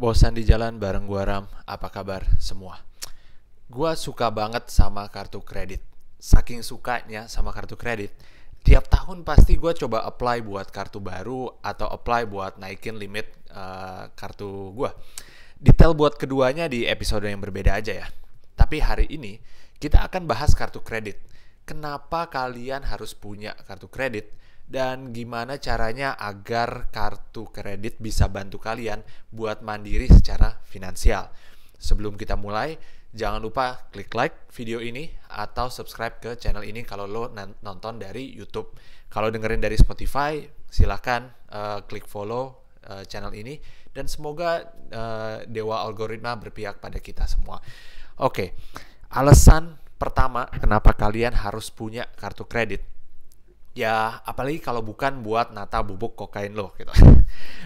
Bosan di jalan bareng gua Ram, apa kabar semua? Gua suka banget sama kartu kredit. Saking sukanya sama kartu kredit, tiap tahun pasti gua coba apply buat kartu baru atau apply buat naikin limit kartu gua. Detail buat keduanya di episode yang berbeda aja ya. Tapi hari ini kita akan bahas kartu kredit. Kenapa kalian harus punya kartu kredit? Dan gimana caranya agar kartu kredit bisa bantu kalian buat mandiri secara finansial. Sebelum kita mulai, jangan lupa klik like video ini atau subscribe ke channel ini kalau lo nonton dari YouTube. Kalau dengerin dari Spotify, silahkan klik follow channel ini. Dan semoga dewa algoritma berpihak pada kita semua. Oke, alasan pertama kenapa kalian harus punya kartu kredit. Ya, apalagi kalau bukan buat nata bubuk kokain lo gitu.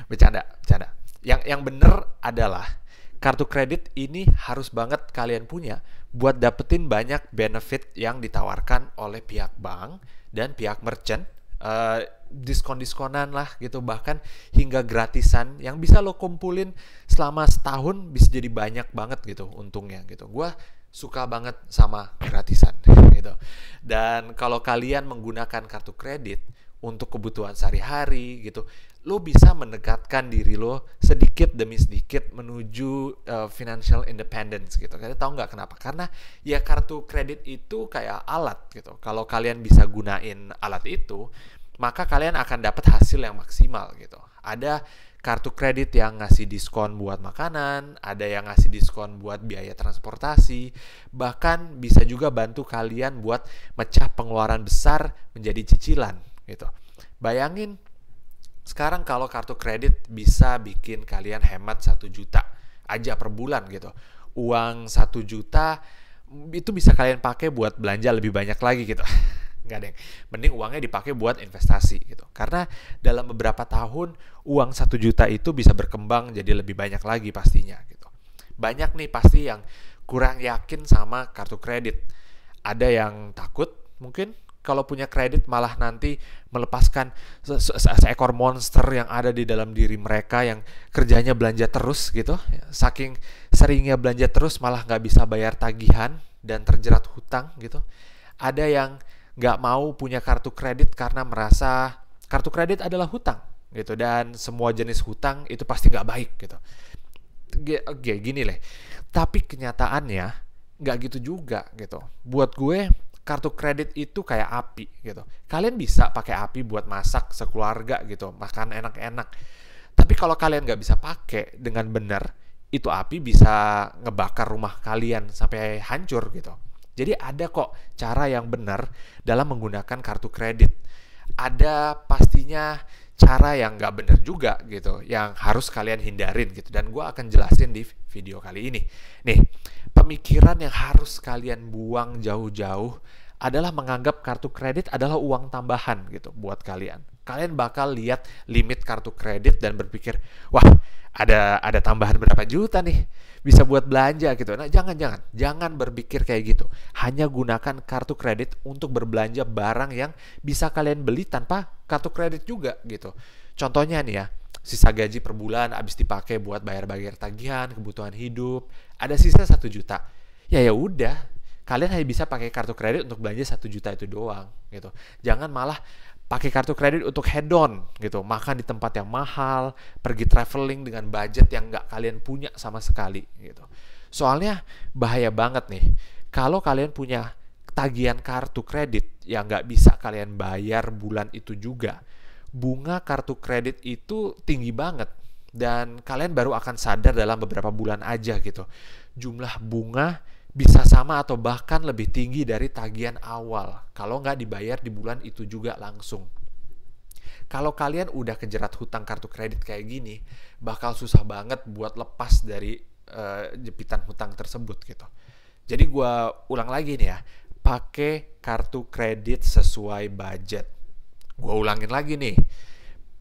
Bercanda, bercanda. Yang bener adalah kartu kredit ini harus banget kalian punya buat dapetin banyak benefit yang ditawarkan oleh pihak bank dan pihak merchant. Diskon-diskonan lah gitu, bahkan hingga gratisan yang bisa lo kumpulin selama setahun bisa jadi banyak banget gitu untungnya gitu. Gua suka banget sama gratisan gitu. Dan kalau kalian menggunakan kartu kredit untuk kebutuhan sehari-hari gitu, lo bisa mendekatkan diri lo sedikit demi sedikit menuju financial independence gitu. Kalian tahu nggak kenapa? Karena ya kartu kredit itu kayak alat gitu. Kalau kalian bisa gunain alat itu, maka kalian akan dapat hasil yang maksimal gitu. Ada kartu kredit yang ngasih diskon buat makanan, ada yang ngasih diskon buat biaya transportasi, bahkan bisa juga bantu kalian buat mecah pengeluaran besar menjadi cicilan gitu. Bayangin sekarang kalau kartu kredit bisa bikin kalian hemat 1 juta aja per bulan gitu. Uang 1 juta itu bisa kalian pakai buat belanja lebih banyak lagi gitu. Nggak deh, mending uangnya dipakai buat investasi gitu. Karena dalam beberapa tahun uang 1 juta itu bisa berkembang jadi lebih banyak lagi pastinya gitu. Banyak nih pasti yang kurang yakin sama kartu kredit. Ada yang takut mungkin kalau punya kredit malah nanti melepaskan seekor monster yang ada di dalam diri mereka yang kerjanya belanja terus gitu. Saking seringnya belanja terus malah nggak bisa bayar tagihan dan terjerat hutang gitu. Ada yang nggak mau punya kartu kredit karena merasa kartu kredit adalah hutang gitu, dan semua jenis hutang itu pasti nggak baik gitu. Oke, gini leh. Tapi kenyataannya nggak gitu juga gitu. Buat gue kartu kredit itu kayak api gitu. Kalian bisa pakai api buat masak sekeluarga gitu, makan enak-enak. Tapi kalau kalian nggak bisa pakai dengan benar, itu api bisa ngebakar rumah kalian sampai hancur gitu. Jadi ada kok cara yang benar dalam menggunakan kartu kredit. Ada pastinya cara yang nggak benar juga gitu, yang harus kalian hindarin gitu. Dan gue akan jelasin di video kali ini. Nih, pemikiran yang harus kalian buang jauh-jauh adalah menganggap kartu kredit adalah uang tambahan gitu buat kalian. Kalian bakal lihat limit kartu kredit dan berpikir, wah ada tambahan berapa juta nih, bisa buat belanja gitu. Nah jangan berpikir kayak gitu. Hanya gunakan kartu kredit untuk berbelanja barang yang bisa kalian beli tanpa kartu kredit juga gitu. Contohnya nih ya, sisa gaji per bulan habis dipakai buat bayar-bayar tagihan, kebutuhan hidup, ada sisa 1 juta. Ya udah, kalian hanya bisa pakai kartu kredit untuk belanja 1 juta itu doang gitu. Jangan malah pakai kartu kredit untuk hedon gitu, makan di tempat yang mahal, pergi traveling dengan budget yang nggak kalian punya sama sekali gitu. Soalnya bahaya banget nih kalau kalian punya tagihan kartu kredit yang nggak bisa kalian bayar bulan itu juga. Bunga kartu kredit itu tinggi banget dan kalian baru akan sadar dalam beberapa bulan aja gitu. Jumlah bunga bisa sama atau bahkan lebih tinggi dari tagihan awal kalau nggak dibayar di bulan itu juga langsung. Kalau kalian udah kejerat hutang kartu kredit kayak gini, bakal susah banget buat lepas dari jepitan hutang tersebut gitu. Jadi gue ulang lagi nih ya, pakai kartu kredit sesuai budget. Gue ulangin lagi nih,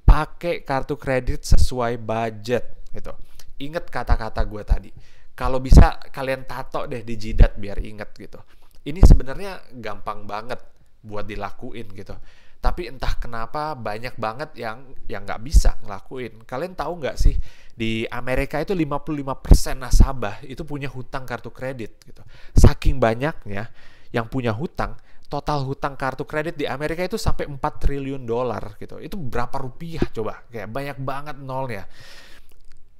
pakai kartu kredit sesuai budget gitu. Ingat kata-kata gue tadi. Kalau bisa kalian tato deh di jidat biar inget gitu. Ini sebenarnya gampang banget buat dilakuin gitu. Tapi entah kenapa banyak banget yang nggak bisa ngelakuin. Kalian tahu nggak sih Di Amerika itu 55% nasabah itu punya hutang kartu kredit gitu. Saking banyaknya yang punya hutang, total hutang kartu kredit di Amerika itu sampai 4 triliun dolar gitu. Itu berapa rupiah coba? Kayak banyak banget nolnya.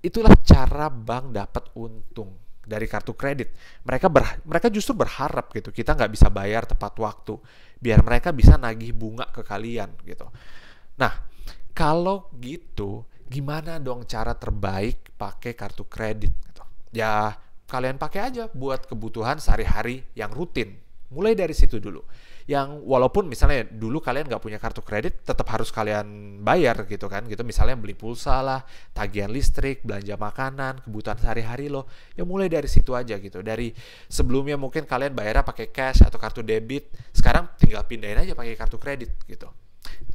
Itulah cara bank dapat untung dari kartu kredit. Mereka justru berharap gitu kita nggak bisa bayar tepat waktu, biar mereka bisa nagih bunga ke kalian gitu. Nah, kalau gitu, gimana dong cara terbaik pakai kartu kredit gitu? Ya, kalian pakai aja buat kebutuhan sehari-hari yang rutin. Mulai dari situ dulu. Yang walaupun misalnya dulu kalian nggak punya kartu kredit, tetap harus kalian bayar gitu kan. Gitu misalnya beli pulsa lah, tagihan listrik, belanja makanan, kebutuhan sehari-hari lo. Ya mulai dari situ aja gitu. Dari sebelumnya mungkin kalian bayarnya pakai cash atau kartu debit, sekarang tinggal pindahin aja pakai kartu kredit gitu.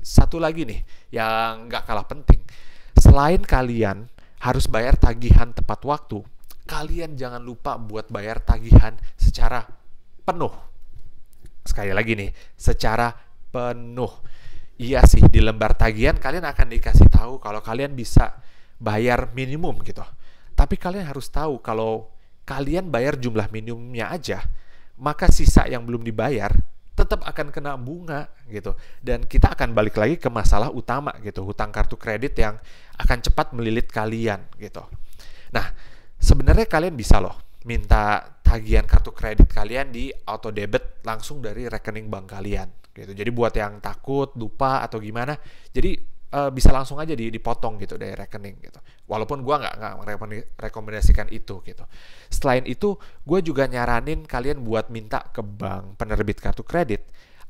Satu lagi nih yang nggak kalah penting, selain kalian harus bayar tagihan tepat waktu, kalian jangan lupa buat bayar tagihan secara penuh. Sekali lagi nih, secara penuh. Iya sih, di lembar tagihan kalian akan dikasih tahu kalau kalian bisa bayar minimum gitu. Tapi kalian harus tahu kalau kalian bayar jumlah minimumnya aja, maka sisa yang belum dibayar tetap akan kena bunga gitu. Dan kita akan balik lagi ke masalah utama gitu, hutang kartu kredit yang akan cepat melilit kalian gitu. Nah, sebenarnya kalian bisa loh minta tagihan kartu kredit kalian di auto debit langsung dari rekening bank kalian gitu. Jadi buat yang takut lupa atau gimana, jadi bisa langsung aja dipotong gitu dari rekening gitu. Walaupun gue nggak merekomendasikan itu gitu. Selain itu, gue juga nyaranin kalian buat minta ke bank penerbit kartu kredit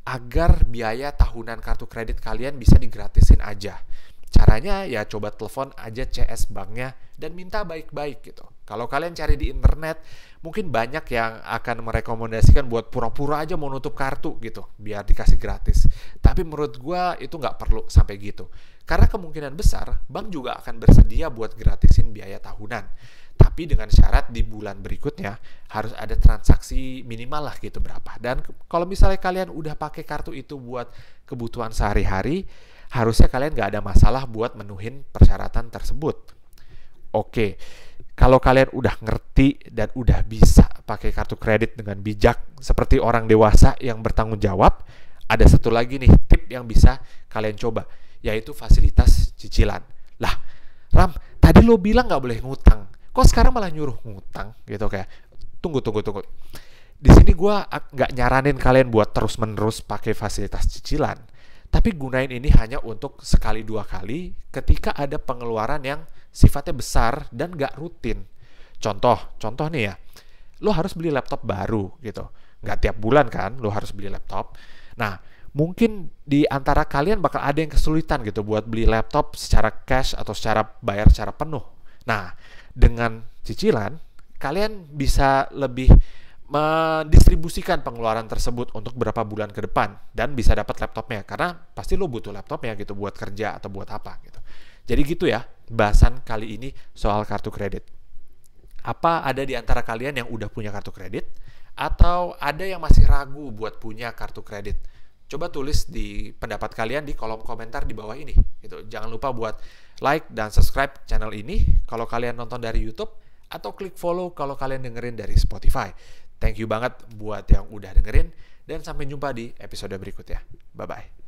agar biaya tahunan kartu kredit kalian bisa digratisin aja. Caranya ya coba telepon aja CS banknya dan minta baik-baik gitu. Kalau kalian cari di internet, mungkin banyak yang akan merekomendasikan buat pura-pura aja mau nutup kartu gitu, biar dikasih gratis. Tapi menurut gue itu nggak perlu sampai gitu. Karena kemungkinan besar, bank juga akan bersedia buat gratisin biaya tahunan. Tapi dengan syarat di bulan berikutnya harus ada transaksi minimal lah gitu berapa. Dan kalau misalnya kalian udah pakai kartu itu buat kebutuhan sehari-hari, harusnya kalian nggak ada masalah buat menuhin persyaratan tersebut. Oke, kalau kalian udah ngerti dan udah bisa pakai kartu kredit dengan bijak seperti orang dewasa yang bertanggung jawab, ada satu lagi nih tip yang bisa kalian coba, yaitu fasilitas cicilan. Lah, Ram, tadi lo bilang nggak boleh ngutang, kok sekarang malah nyuruh ngutang gitu kayak? Tunggu. Di sini gue nggak nyaranin kalian buat terus-menerus pakai fasilitas cicilan, tapi gunain ini hanya untuk sekali dua kali ketika ada pengeluaran yang sifatnya besar dan gak rutin. Contoh nih ya, lo harus beli laptop baru gitu. Gak tiap bulan kan lo harus beli laptop. Nah, mungkin di antara kalian bakal ada yang kesulitan gitu buat beli laptop secara cash atau secara bayar secara penuh. Nah, dengan cicilan, kalian bisa lebih mendistribusikan pengeluaran tersebut untuk beberapa bulan ke depan dan bisa dapat laptopnya karena pasti lo butuh laptopnya gitu buat kerja atau buat apa gitu. Jadi gitu ya bahasan kali ini soal kartu kredit. Apa ada di antara kalian yang udah punya kartu kredit atau ada yang masih ragu buat punya kartu kredit? Coba tulis di pendapat kalian di kolom komentar di bawah ini gitu. Jangan lupa buat like dan subscribe channel ini kalau kalian nonton dari YouTube atau klik follow kalau kalian dengerin dari Spotify. Thank you banget buat yang udah dengerin dan sampai jumpa di episode berikutnya. Bye-bye.